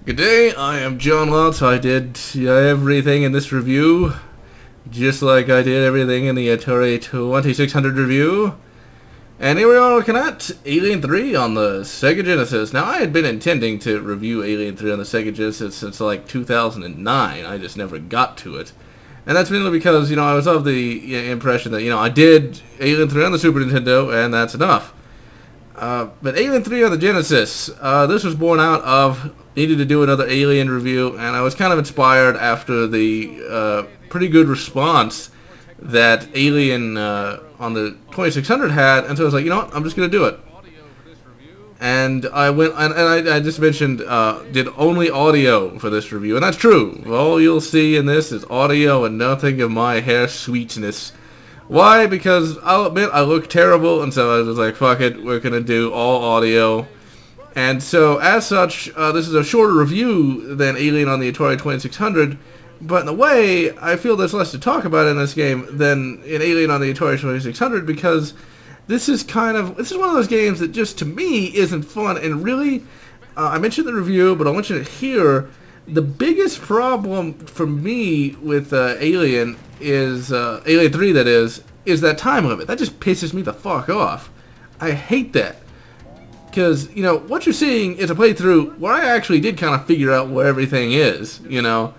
Good day, I am John Lutz. I did everything in this review, just like I did everything in the Atari 2600 review. And here we are looking at Alien 3 on the Sega Genesis. Now, I had been intending to review Alien 3 on the Sega Genesis since like 2009. I just never got to it. And that's mainly because, I was of the impression that, I did Alien 3 on the Super Nintendo, and that's enough. But Alien 3 on the Genesis, this was born out of needed to do another Alien review, and I was kind of inspired after the pretty good response that Alien on the 2600 had, and so I was like, you know what, I'm just going to do it. And I went, and I just mentioned, did only audio for this review, and that's true. All you'll see in this is audio and nothing of my hair sweetness. Why? Because I'll admit I look terrible, and so I was like, fuck it, we're going to do all audio. And so, as such, this is a shorter review than Alien on the Atari 2600, but in a way, I feel there's less to talk about in this game than in Alien on the Atari 2600, because this is one of those games that just, to me, isn't fun, and really, I mentioned the review, but I'll mention it here. The biggest problem for me with Alien is, Alien 3 that is that time limit. That just pisses me the fuck off. I hate that. Because, what you're seeing is a playthrough where I actually did kind of figure out where everything is, And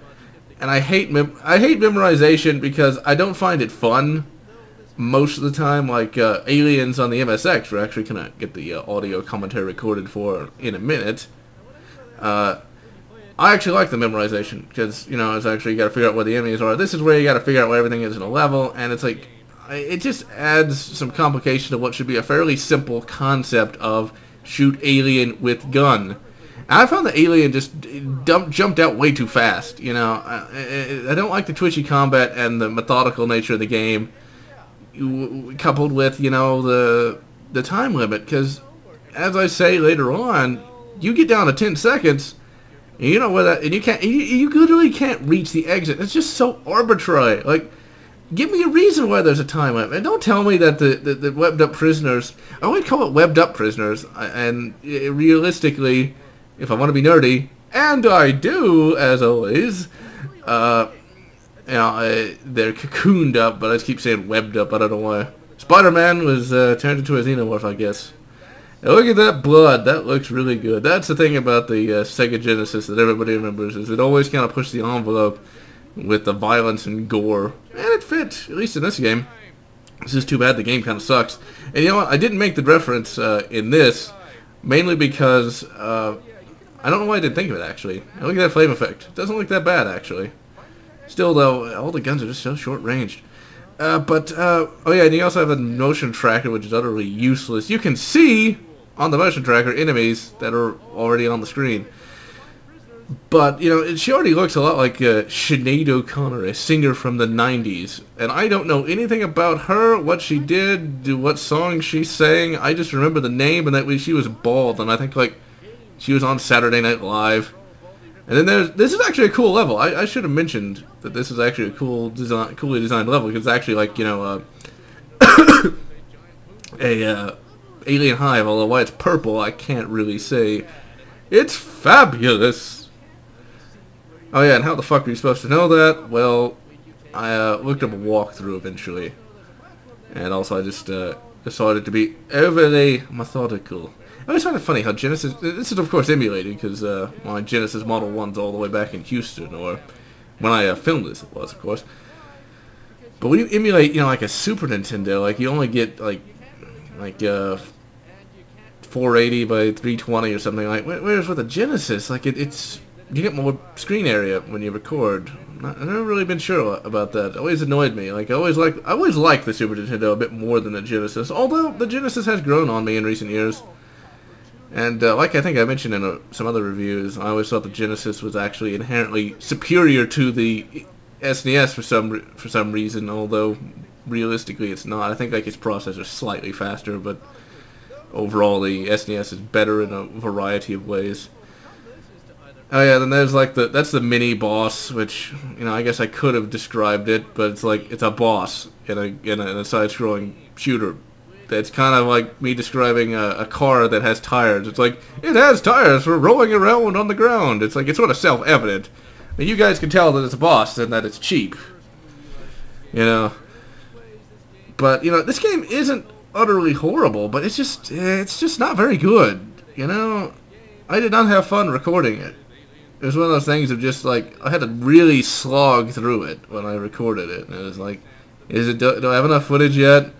I hate memorization because I don't find it fun most of the time. Like, Aliens on the MSX, we're actually going to get the audio commentary recorded for in a minute. I actually like the memorization because, it's actually you got to figure out where the enemies are. This is where you got to figure out where everything is in a level, and it's like, it just adds some complication to what should be a fairly simple concept of shoot alien with gun. And I found the alien just jumped out way too fast, I don't like the twitchy combat and the methodical nature of the game, coupled with, the time limit, because, as I say later on, you get down to 10 seconds, and you know where that, and you literally can't reach the exit. It's just so arbitrary. Like, give me a reason why there's a time limit. And don't tell me that the webbed-up prisoners... I always call it webbed-up prisoners. And realistically, if I want to be nerdy, and I do, as always, they're cocooned up, but I just keep saying webbed up. I don't know why. Spider-Man was turned into a xenomorph, I guess. And look at that blood. That looks really good. That's the thing about the Sega Genesis that everybody remembers, is it always kind of pushed the envelope with the violence and gore. And it fit, at least in this game. This is too bad the game kind of sucks. And you know what? I didn't make the reference in this, mainly because, I don't know why I didn't think of it, actually. Look at that flame effect. It doesn't look that bad, actually. Still, though, all the guns are just so short-ranged. Oh yeah, and you also have a motion tracker, which is utterly useless. You can see on the motion tracker enemies that are already on the screen. But, she already looks a lot like Sinead O'Connor, a singer from the 90s. And I don't know anything about her, what she did, what song she sang. I just remember the name and that she was bald, and I think, she was on Saturday Night Live. And then this is actually a cool level. I should have mentioned that this is actually a coolly designed level, because it's actually a alien hive, although why it's purple, I can't really say. It's fabulous! Oh yeah, and how the fuck are you supposed to know that? Well, I looked up a walkthrough eventually. And also I just decided to be overly methodical. I always find it funny how Genesis... This is of course emulated, because my Genesis Model 1's all the way back in Houston, or when I filmed this it was, of course. But when you emulate, like a Super Nintendo, you only get, 480 by 320 or something, whereas with a Genesis, it's... You get more screen area when you record. I've never really been sure about that. It always annoyed me. I always liked the Super Nintendo a bit more than the Genesis, although the Genesis has grown on me in recent years. And I think I mentioned in some other reviews, I always thought the Genesis was actually inherently superior to the SNES for some reason, although realistically it's not. I think its processor's slightly faster, but overall the SNES is better in a variety of ways. Oh yeah, then there's that's the mini boss, which I guess I could have described it, but it's a boss in a side-scrolling shooter. that's kind of like me describing a car that has tires. It's like, it has tires for rolling around on the ground. It's like, it's sort of self-evident. And you guys can tell that it's a boss and that it's cheap. You know. But, you know, this game isn't utterly horrible, but it's just not very good. You know, I did not have fun recording it. It was one of those things of just like, I had to really slog through it when I recorded it. And it was like, do I have enough footage yet?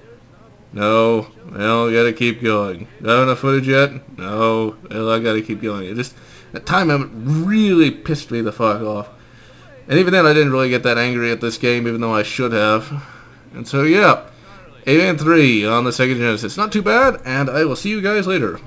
No. Well, I gotta keep going. Do I have enough footage yet? No. Well, I gotta keep going. It just, that time limit really pissed me the fuck off. And even then, I didn't really get that angry at this game, even though I should have. And so, yeah. Alien 3 on the Sega Genesis. Not too bad, and I will see you guys later.